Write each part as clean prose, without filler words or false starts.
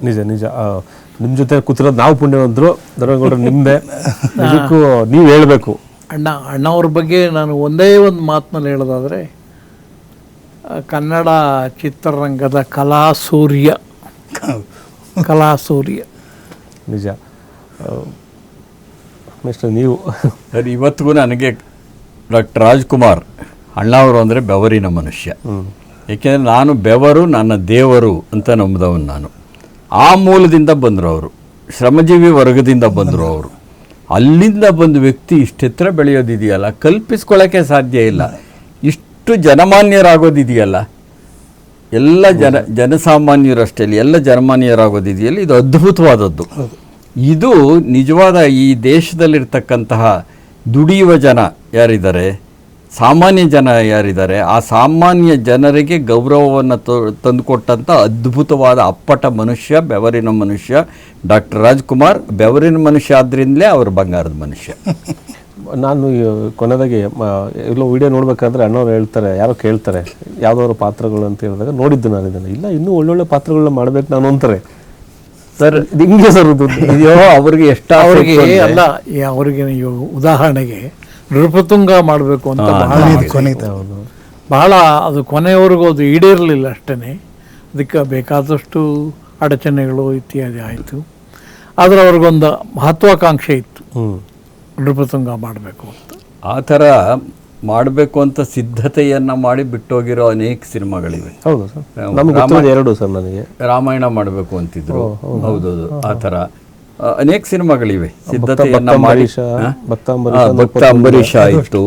ನಿಜ ನಿಜ. ನಿಮ್ಮ ಜೊತೆ ಕೂತಿರೋದು ನಾವು ಪುಣ್ಯವಂತರು, ಧರ್ಮೇಗೌಡರು ನಿಮ್ಮದೇ. ಇದಕ್ಕೂ ನೀವು ಹೇಳಬೇಕು. ಅಣ್ಣವ್ರ ಬಗ್ಗೆ ನಾನು ಒಂದೇ ಒಂದು ಮಾತಿನಲ್ಲಿ ಹೇಳೋದಾದರೆ, ಕನ್ನಡ ಚಿತ್ರರಂಗದ ಕಲಾಸೂರ್ಯ. ನಿಜ. ನೆಕ್ಸ್ಟ್ ನೀವು ಸರಿ, ಇವತ್ತಿಗೂ ನನಗೆ ಡಾಕ್ಟರ್ ರಾಜ್ಕುಮಾರ್ ಅಣ್ಣವರು ಅಂದರೆ ಬೆವರಿನ ಮನುಷ್ಯ. ಏಕೆಂದರೆ ನಾನು ಬೆವರು ನನ್ನ ದೇವರು ಅಂತ ನಂಬಿದವನು ನಾನು. ಆ ಮೂಲದಿಂದ ಬಂದರು ಅವರು, ಶ್ರಮಜೀವಿ ವರ್ಗದಿಂದ ಬಂದರು ಅವರು. ಅಲ್ಲಿಂದ ಬಂದ ವ್ಯಕ್ತಿ ಇಷ್ಟೆತ್ರ ಬೆಳೆಯೋದಿದೆಯಲ್ಲ, ಕಲ್ಪಿಸ್ಕೊಳ್ಳೋಕ್ಕೆ ಸಾಧ್ಯ ಇಲ್ಲ. ಇಷ್ಟು ಜನಮಾನ್ಯರಾಗೋದಿದೆಯಲ್ಲ, ಎಲ್ಲ ಜನಸಾಮಾನ್ಯರಷ್ಟೇ ಎಲ್ಲ ಜನಮಾನ್ಯರಾಗೋದಿದೆಯಲ್ಲ, ಇದು ಅದ್ಭುತವಾದದ್ದು. ಇದು ನಿಜವಾದ ಈ ದೇಶದಲ್ಲಿರ್ತಕ್ಕಂತಹ ದುಡಿಯುವ ಜನ ಯಾರಿದ್ದಾರೆ, ಸಾಮಾನ್ಯ ಜನ ಯಾರಿದ್ದಾರೆ, ಆ ಸಾಮಾನ್ಯ ಜನರಿಗೆ ಗೌರವವನ್ನು ತಂದುಕೊಟ್ಟಂಥ ಅದ್ಭುತವಾದ ಅಪ್ಪಟ ಮನುಷ್ಯ, ಬೆವರಿನ ಮನುಷ್ಯ ಡಾಕ್ಟರ್ ರಾಜ್ಕುಮಾರ್. ಬೆವರಿನ ಮನುಷ್ಯ ಆದ್ರಿಂದಲೇ ಅವರು ಬಂಗಾರದ ಮನುಷ್ಯ. ನಾನು ಕೊನೆದಾಗಿ ಎಲ್ಲೋ ವಿಡಿಯೋ ನೋಡ್ಬೇಕಾದ್ರೆ ಅಣ್ಣವ್ರು ಹೇಳ್ತಾರೆ, ಯಾರೋ ಕೇಳ್ತಾರೆ ಯಾವುದಾದ್ರು ಪಾತ್ರಗಳು ಅಂತ ಹೇಳಿದಾಗ ನೋಡಿದ್ದು ನಾನು ಇದನ್ನು, ಇಲ್ಲ ಇನ್ನೂ ಒಳ್ಳೊಳ್ಳೆ ಪಾತ್ರಗಳನ್ನ ಮಾಡ್ಬೇಕು ನಾನು ಅಂತಾರೆ. ಸರ್ ಹಿಂಗೆ ಸರ್ ಅಯ್ಯೋ ಅವ್ರಿಗೆ ಎಷ್ಟು ಅವ್ರಿಗೆ ಅಲ್ಲ, ಅವರಿಗೆ ನೀವು ಉದಾಹರಣೆಗೆ ನೃಪತುಂಗ ಮಾಡಬೇಕು ಅಂತ ಬಹಳ ಅದು ಕೊನೆಯವರೆಗೂ ಅದು ಈಡೇರಲಿಲ್ಲ ಅಷ್ಟೇ. ಅದಕ್ಕೆ ಬೇಕಾದಷ್ಟು ಅಡಚಣೆಗಳು ಇತ್ಯಾದಿ ಆಯಿತು. ಆದರೆ ಅವ್ರಿಗೊಂದು ಮಹತ್ವಾಕಾಂಕ್ಷೆ ಇತ್ತು, ನೃಪತುಂಗ ಮಾಡಬೇಕು ಅಂತ. ಆ ಥರ ಮಾಡಬೇಕು ಅಂತ ಸಿದ್ಧತೆಯನ್ನು ಮಾಡಿ ಬಿಟ್ಟೋಗಿರೋ ಅನೇಕ ಸಿನಿಮಾಗಳಿವೆ. ಹೌದು ಸರ್, ಎರಡು ಸರ್ ನನಗೆ ರಾಮಾಯಣ ಮಾಡಬೇಕು ಅಂತಿದ್ರು. ಹೌದೌದು, ಆ ಥರ ಅನೇಕ ಸಿನಿಮಾಗಳಿವೆ ಸಿದ್ಧತೆಯನ್ನ ಮಾಡಿ. ಭಕ್ತ ಅಂಬರೀಷ ಆಯಿತು,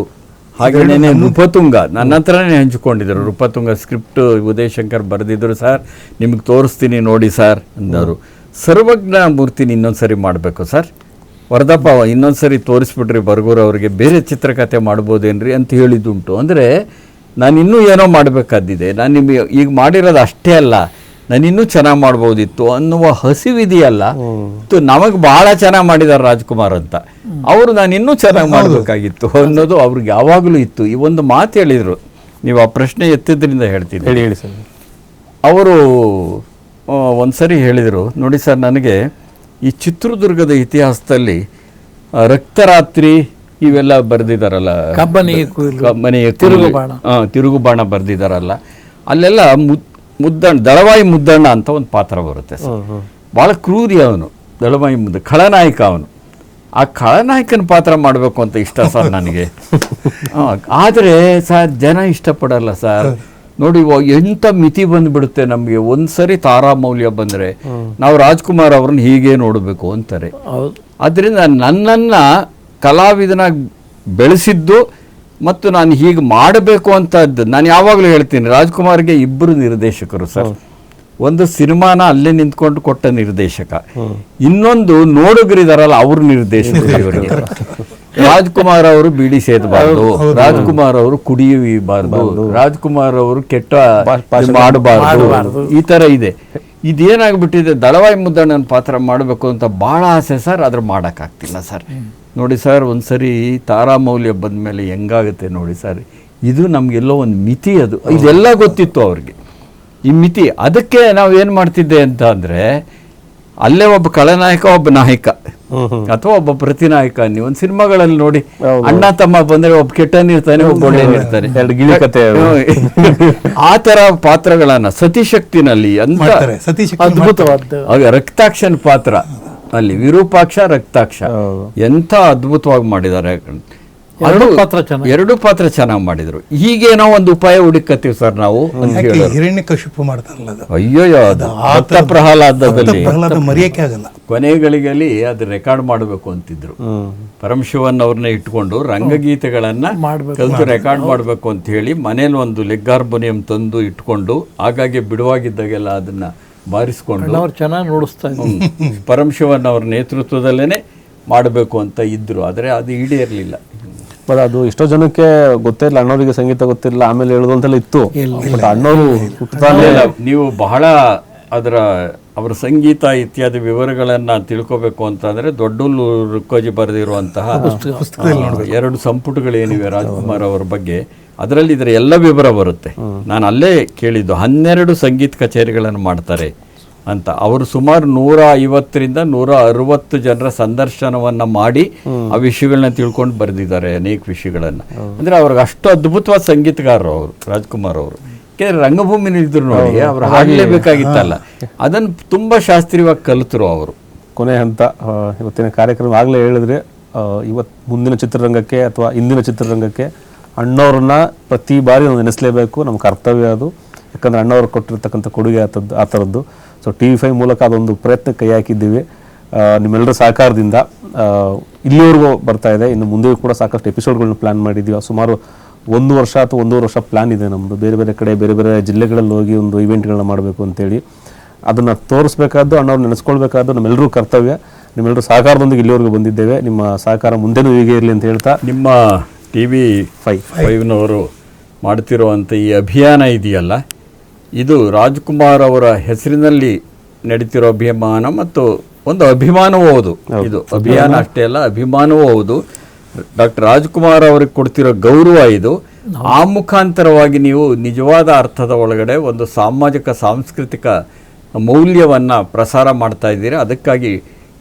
ಹಾಗೇನೇ ನೃಪತುಂಗ ನನ್ನ ಹತ್ರನೇ ಹಂಚಿಕೊಂಡಿದ್ರು. ನೃಪತುಂಗ ಸ್ಕ್ರಿಪ್ಟ್ ಉದಯಶಂಕರ್ ಬರೆದಿದ್ರು. ಸರ್ ನಿಮಗೆ ತೋರಿಸ್ತೀನಿ ನೋಡಿ ಸರ್ ಅಂದರು. ಸರ್ವಜ್ಞ ಮೂರ್ತಿನ ಇನ್ನೊಂದ್ಸರಿ ಮಾಡಬೇಕು ಸರ್, ವರದಪ್ಪ ಇನ್ನೊಂದ್ಸರಿ ತೋರಿಸ್ಬಿಟ್ರಿ ಬರ್ಗೂರು ಅವರಿಗೆ, ಬೇರೆ ಚಿತ್ರಕಥೆ ಮಾಡ್ಬೋದೇನ್ರಿ ಅಂತ ಹೇಳಿದ್ದುಂಟು. ಅಂದರೆ ನಾನು ಇನ್ನೂ ಏನೋ ಮಾಡಬೇಕಾದಿದೆ, ನಾನು ನಿಮಗೆ ಈಗ ಮಾಡಿರೋದು ಅಷ್ಟೇ ಅಲ್ಲ, ನಾನು ಇನ್ನೂ ಚೆನ್ನಾಗಿ ಮಾಡ್ಬೋದಿತ್ತು ಅನ್ನುವ ಹಸಿವಿದೆಯಲ್ಲ. ನಮಗೆ ಭಾಳ ಚೆನ್ನಾಗಿ ಮಾಡಿದ್ದಾರೆ ರಾಜ್ಕುಮಾರ್ ಅಂತ, ಅವರು ನಾನು ಇನ್ನೂ ಚೆನ್ನಾಗಿ ಮಾಡಬೇಕಾಗಿತ್ತು ಅನ್ನೋದು ಅವ್ರಿಗೆ ಯಾವಾಗಲೂ ಇತ್ತು. ಈ ಒಂದು ಮಾತು ಹೇಳಿದರು, ನೀವು ಆ ಪ್ರಶ್ನೆ ಎತ್ತಿದ್ರಿಂದ ಹೇಳ್ತೀನಿ. ಹೇಳಿ ಸರ್. ಅವರು ಒಂದು ಸರಿ ಹೇಳಿದರು, ನೋಡಿ ಸರ್ ನನಗೆ ಈ ಚಿತ್ರದುರ್ಗದ ಇತಿಹಾಸದಲ್ಲಿ ರಕ್ತರಾತ್ರಿ ಇವೆಲ್ಲ ಬರೆದಿದ್ದಾರಲ್ಲ, ಕಬ್ಬನಿ ತಿರುಗುಬಾಣ ಬರೆದಿದ್ದಾರಲ್ಲ, ಅಲ್ಲೆಲ್ಲ ದಳವಾಯಿ ಮುದ್ದಣ್ಣ ಅಂತ ಒಂದು ಪಾತ್ರ ಬರುತ್ತೆ ಸರ್. ಭಾಳ ಕ್ರೂರಿ ಅವನು, ದಳವಾಯಿ ಖಳನಾಯಕ ಅವನು. ಆ ಖಳನಾಯಕನ ಪಾತ್ರ ಮಾಡಬೇಕು ಅಂತ ಇಷ್ಟ ಸರ್ ನನಗೆ. ಆದರೆ ಸರ್ ಜನ ಇಷ್ಟಪಡಲ್ಲ ಸರ್. ನೋಡಿ ಎಂಥ ಮಿತಿ ಬಂದುಬಿಡುತ್ತೆ ನಮಗೆ. ಒಂದ್ಸರಿ ತಾರಾಮೌಲ್ಯ ಬಂದರೆ ನಾವು ರಾಜ್ಕುಮಾರ್ ಅವ್ರನ್ನ ಹೀಗೆ ನೋಡಬೇಕು ಅಂತಾರೆ. ಅದರಿಂದ ನನ್ನನ್ನು ಕಲಾವಿದನಾಗಿ ಬೆಳೆಸಿದ್ದು ಮತ್ತು ನಾನು ಹೀಗೆ ಮಾಡಬೇಕು ಅಂತದ್ದು ನಾನು ಯಾವಾಗಲೂ ಹೇಳ್ತೀನಿ. ರಾಜ್ಕುಮಾರ್ಗೆ ಇಬ್ಬರು ನಿರ್ದೇಶಕರು ಸರ್. ಒಂದು ಸಿನಿಮಾನ ಅಲ್ಲೇ ನಿಂತ್ಕೊಂಡು ಕೊಟ್ಟ ನಿರ್ದೇಶಕ, ಇನ್ನೊಂದು ನೋಡುಗರಿದಾರಲ್ಲ ಅವ್ರ ನಿರ್ದೇಶಕರು ಇವರಿಗೆ. ರಾಜ್ಕುಮಾರ್ ಅವರು ಬೀಡಿ ಸೇದಬಾರ್ದು, ರಾಜ್ಕುಮಾರ್ ಅವರು ಕುಡಿಯಬಾರ್ದು, ರಾಜ್ಕುಮಾರ್ ಅವರು ಕೆಟ್ಟ ಮಾಡಬಾರ್ದು, ಈ ಥರ ಇದೆ. ಇದೇನಾಗ್ಬಿಟ್ಟಿದೆ, ದಳವಾಯಿ ಮುದ್ದಣ್ಣನ ಪಾತ್ರ ಮಾಡಬೇಕು ಅಂತ ಭಾಳ ಆಸೆ ಸರ್, ಆದ್ರೆ ಮಾಡೋಕ್ಕಾಗ್ತಿಲ್ಲ ಸರ್. ನೋಡಿ ಸರ್ ಒಂದ್ಸರಿ ತಾರಾಮೌಲ್ಯ ಬಂದ ಮೇಲೆ ಹೆಂಗಾಗುತ್ತೆ ನೋಡಿ ಸರ್. ಇದು ನಮಗೆಲ್ಲೋ ಒಂದು ಮಿತಿ, ಅದು ಇದೆಲ್ಲ ಗೊತ್ತಿತ್ತು ಅವ್ರಿಗೆ ಈ ಮಿತಿ. ಅದಕ್ಕೆ ನಾವು ಏನು ಮಾಡ್ತಿದ್ದೆ ಅಂತ ಅಂದರೆ, ಅಲ್ಲೇ ಒಬ್ಬ ಖಳನಾಯಕ, ಒಬ್ಬ ನಾಯಕ ಅಥವಾ ಒಬ್ಬ ಪ್ರತಿನಾಯಕ. ನೀವು ಒಂದು ಸಿನಿಮಾಗಳಲ್ಲಿ ನೋಡಿ, ಅಣ್ಣ ತಮ್ಮ ಬಂದರೆ ಒಬ್ಬ ಕೆಟ್ಟನಿರ್ತಾನೆ, ಒಬ್ಬ ಒಳ್ಳೆಯನಿರ್ತಾನೆ, ಎರಡು ಗಿಳಿ ಕತೆ. ಆ ಥರ ಪಾತ್ರಗಳನ್ನು ಸತಿಶಕ್ತಿನಲ್ಲಿ ಅಂತ ಅದ್ಭುತವಾದ ರಕ್ತಾಕ್ಷನ ಪಾತ್ರ, ಅಲ್ಲಿ ವಿರೂಪಾಕ್ಷ ರಕ್ತಾಕ್ಷ ಎಂಥ ಅದ್ಭುತವಾಗಿ ಮಾಡಿದ್ದಾರೆ. ಎರಡು ಪಾತ್ರ ಚೆನ್ನಾಗಿ ಮಾಡಿದ್ರು. ಹೀಗೇನೋ ಒಂದು ಉಪಾಯ ಹುಡುಕತ್ತೀವಿ ಸರ್ ನಾವು. ಹಿರಣ್ಯಕಶಿಪು ಮಾಡ್ತಾರಲ್ಲ, ಅಯ್ಯೋ ಭಕ್ತ ಪ್ರಹ್ಲಾದದಲ್ಲಿ ಮರೆಯಕ್ಕೆ ಆಗಲ್ಲ. ಕೊನೆಗಳಿಗಲ್ಲಿ ಅದು ರೆಕಾರ್ಡ್ ಮಾಡಬೇಕು ಅಂತಿದ್ರು. ಪರಮಶಿವನ್ ಅವ್ರನ್ನ ಇಟ್ಕೊಂಡು ರಂಗಗೀತೆಗಳನ್ನ ಕಲಿತು ರೆಕಾರ್ಡ್ ಮಾಡಬೇಕು ಅಂತ ಹೇಳಿ ಮನೇಲಿ ಒಂದು ಲೆಗ್ಗಾರ್ಮೋನಿಯಂ ತಂದು ಇಟ್ಕೊಂಡು ಆಗಾಗ್ಗೆ ಬಿಡುವಾಗಿದ್ದಾಗೆಲ್ಲ ಅದನ್ನ ಬಾರಿಸ್ಕೊಂಡು ಚೆನ್ನಾಗಿ ನೋಡಿಸ್ತಾ ಪರಮಶಿವನ್ ಅವ್ರ ನೇತೃತ್ವದಲ್ಲೇನೆ ಮಾಡಬೇಕು ಅಂತ ಇದ್ರು. ಆದರೆ ಅದು ಈಡೇರಲಿಲ್ಲ. ಬಟ್ ಅದು ಎಷ್ಟೋ ಜನಕ್ಕೆ ಗೊತ್ತೇ ಇಲ್ಲ, ಅಣ್ಣವರಿಗೆ ಸಂಗೀತ ಗೊತ್ತಿರಲಿಲ್ಲ, ಆಮೇಲೆ ಹೇಳೋದು ಅಂತೆಲ್ಲ ಇತ್ತು. ಬಟ್ ಅಣ್ಣವರು ನೀವು ಬಹಳ ಅವರ ಸಂಗೀತ ಇತ್ಯಾದಿ ವಿವರಗಳನ್ನು ತಿಳ್ಕೋಬೇಕು ಅಂತಂದರೆ ದೊಡ್ಡೂರು ರುಕ್ಕೋಜಿ ಬರೆದಿರುವಂತಹ 2 ಸಂಪುಟಗಳೇನಿವೆ ರಾಜ್ಕುಮಾರ್ ಅವರ ಬಗ್ಗೆ, ಅದರಲ್ಲಿ ಇದರ ಎಲ್ಲ ವಿವರ ಬರುತ್ತೆ. ನಾನು ಅಲ್ಲೇ ಕೇಳಿದ್ದು, 12 ಸಂಗೀತ ಕಚೇರಿಗಳನ್ನು ಮಾಡ್ತಾರೆ ಅಂತ. ಅವರು ಸುಮಾರು 150ರಿಂದ 160 ಜನರ ಸಂದರ್ಶನವನ್ನ ಮಾಡಿ ಆ ವಿಷಯಗಳನ್ನ ತಿಳ್ಕೊಂಡು ಬರೆದಿದ್ದಾರೆ, ಅನೇಕ ವಿಷಯಗಳನ್ನ. ಅಂದ್ರೆ ಅವ್ರಿಗೆ ಅಷ್ಟು ಅದ್ಭುತವಾದ ಸಂಗೀತಗಾರರು ಅವರು, ರಾಜ್ಕುಮಾರ್ ಅವರು. ಯಾಕೆಂದ್ರೆ ರಂಗಭೂಮಿನ ಇದ್ರು ನೋಡಿ, ಅವ್ರು ಹಾಡಲೇಬೇಕಾಗಿತ್ತಲ್ಲ, ಅದನ್ನು ತುಂಬಾ ಶಾಸ್ತ್ರೀಯವಾಗಿ ಕಲಿತರು ಅವರು. ಕೊನೆ ಹಂತ ಇವತ್ತಿನ ಕಾರ್ಯಕ್ರಮ ಆಗಲೇ ಹೇಳಿದ್ರೆ, ಇವತ್ತು ಮುಂದಿನ ಚಿತ್ರರಂಗಕ್ಕೆ ಅಥವಾ ಇಂದಿನ ಚಿತ್ರರಂಗಕ್ಕೆ ಅಣ್ಣವ್ರನ್ನ ಪ್ರತಿ ಬಾರಿ ನಾವು ನೆನೆಸಲೇಬೇಕು, ನಮ್ಮ ಕರ್ತವ್ಯ ಅದು. ಯಾಕಂದರೆ ಅಣ್ಣವ್ರು ಕೊಟ್ಟಿರ್ತಕ್ಕಂಥ ಕೊಡುಗೆ ಆ ಥರದ್ದು. ಸೊ TV5 ಮೂಲಕ ಅದೊಂದು ಪ್ರಯತ್ನ ಕೈ ಹಾಕಿದ್ದೀವಿ. ನಿಮ್ಮೆಲ್ಲರ ಸಹಕಾರದಿಂದ ಇಲ್ಲಿವರೆಗೂ ಬರ್ತಾ ಇದೆ. ಇನ್ನು ಮುಂದೆಯೂ ಕೂಡ ಸಾಕಷ್ಟು ಎಪಿಸೋಡ್ಗಳನ್ನ ಪ್ಲ್ಯಾನ್ ಮಾಡಿದ್ದೀವಿ. ಸುಮಾರು 1 ವರ್ಷ ಅಥವಾ 1.5 ವರ್ಷ ಪ್ಲ್ಯಾನ್ ಇದೆ ನಮ್ಮದು. ಬೇರೆ ಬೇರೆ ಕಡೆ ಬೇರೆ ಬೇರೆ ಜಿಲ್ಲೆಗಳಲ್ಲಿ ಹೋಗಿ ಒಂದು ಇವೆಂಟ್ಗಳನ್ನ ಮಾಡಬೇಕು ಅಂತೇಳಿ. ಅದನ್ನು ತೋರಿಸ್ಬೇಕಾದ್ದು, ಅಣ್ಣವ್ರು ನೆನೆಸ್ಕೊಳ್ಬೇಕಾದ್ದು ನಮ್ಮೆಲ್ಲರೂ ಕರ್ತವ್ಯ. ನಿಮ್ಮೆಲ್ಲರೂ ಸಹಕಾರದೊಂದಿಗೆ ಇಲ್ಲಿವರೆಗೂ ಬಂದಿದ್ದೇವೆ. ನಿಮ್ಮ ಸಹಕಾರ ಮುಂದೆನೂ ಹೀಗೆ ಇರಲಿ ಅಂತ ಹೇಳ್ತಾ, ನಿಮ್ಮ TV5ನವರು ಮಾಡ್ತಿರುವಂಥ ಈ ಅಭಿಯಾನ ಇದೆಯಲ್ಲ, ಇದು ರಾಜ್ಕುಮಾರ್ ಅವರ ಹೆಸರಿನಲ್ಲಿ ನಡೀತಿರೋ ಅಭಿಮಾನ ಮತ್ತು ಒಂದು ಅಭಿಮಾನವೂ ಹೌದು. ಇದು ಅಭಿಯಾನ ಅಷ್ಟೇ ಅಲ್ಲ, ಅಭಿಮಾನವೂ ಹೌದು. ಡಾಕ್ಟರ್ ರಾಜ್ಕುಮಾರ್ ಅವ್ರಿಗೆ ಕೊಡ್ತಿರೋ ಗೌರವ ಇದು. ಆ ಮುಖಾಂತರವಾಗಿ ನೀವು ನಿಜವಾದ ಅರ್ಥದ ಒಳಗಡೆ ಒಂದು ಸಾಮಾಜಿಕ ಸಾಂಸ್ಕೃತಿಕ ಮೌಲ್ಯವನ್ನು ಪ್ರಸಾರ ಮಾಡ್ತಾ ಇದ್ದೀರಾ. ಅದಕ್ಕಾಗಿ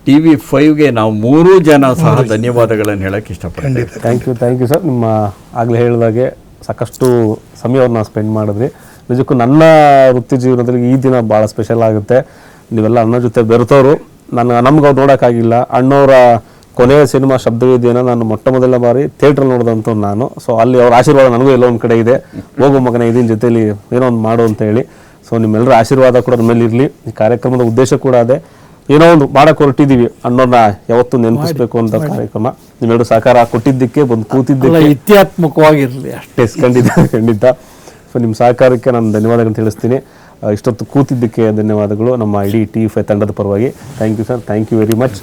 TV5ಗೆ ನಾವು 3 ಜನ ಸಹ ಧನ್ಯವಾದಗಳನ್ನು ಹೇಳಕ್ಕೆ ಇಷ್ಟಪಡ್ತೀವಿ. Thank you sir. ನಿಮ್ಮ ಆಗಲೇ ಹೇಳಿದಾಗೆ ಸಾಕಷ್ಟು ಸಮಯವನ್ನು ಸ್ಪೆಂಡ್ ಮಾಡಿದ್ರಿ. ನಿಜಕ್ಕೂ ನನ್ನ ವೃತ್ತಿ ಜೀವನದಲ್ಲಿ ಈ ದಿನ ಭಾಳ ಸ್ಪೆಷಲ್ ಆಗುತ್ತೆ. ನೀವೆಲ್ಲ ಅಣ್ಣ ಜೊತೆ ಬೆರೆತವರು. ನಮ್ಗೆ ಅವ್ರು ನೋಡೋಕ್ಕಾಗಿಲ್ಲ. ಅಣ್ಣವರ ಕೊನೆಯ ಸಿನಿಮಾ ಶಬ್ದವೇದಿಯನ್ನು ನಾನು ಮೊಟ್ಟ ಮೊದಲ ಬಾರಿ ಥಿಯೇಟ್ರಲ್ಲಿ ನೋಡಿದಂಥ ನಾನು. ಸೊ ಅಲ್ಲಿ ಅವ್ರ ಆಶೀರ್ವಾದ ನನಗೂ ಎಲ್ಲೋ ಒಂದು ಕಡೆ ಇದೆ. ಹೋಗೋ ಮಗನ ಇದೀನಿ ಜೊತೆಲಿ ಏನೋ ಒಂದು ಮಾಡು ಅಂತ ಹೇಳಿ. ಸೊ ನಿಮ್ಮೆಲ್ಲರ ಆಶೀರ್ವಾದ ಕೂಡ ನಮ್ಮ ಮೇಲೆ ಇರಲಿ. ಈ ಕಾರ್ಯಕ್ರಮದ ಉದ್ದೇಶ ಕೂಡ ಅದೇ, ಏನೋ ಒಂದು ಮಾಡಕ್ಕೆ ಹೊರಟಿದ್ದೀವಿ, ಅನ್ನೋದನ್ನ ಯಾವತ್ತೂ ನೆನಪಿಸ್ಬೇಕು ಅಂತ ಕಾರ್ಯಕ್ರಮ. ನಿಮ್ಮೆಲ್ಲರೂ ಸಹಕಾರ ಕೊಟ್ಟಿದ್ದಕ್ಕೆ, ಬಂದು ಕೂತಿದ್ದಕ್ಕೆ ಇತ್ಯಾತ್ಮಕವಾಗಿರಲಿ ಅಷ್ಟೇ. ಖಂಡಿತ. ಸೊ ನಿಮ್ಮ ಸಹಕಾರಕ್ಕೆ ನಾನು ಧನ್ಯವಾದಗಳನ್ನು ತಿಳಿಸ್ತೀನಿ. ಇಷ್ಟೊತ್ತು ಕೂತಿದ್ದಕ್ಕೆ ಧನ್ಯವಾದಗಳು ನಮ್ಮ ಇಡೀ TV5 ತಂಡದ ಪರವಾಗಿ. Thank you sir, thank you very much.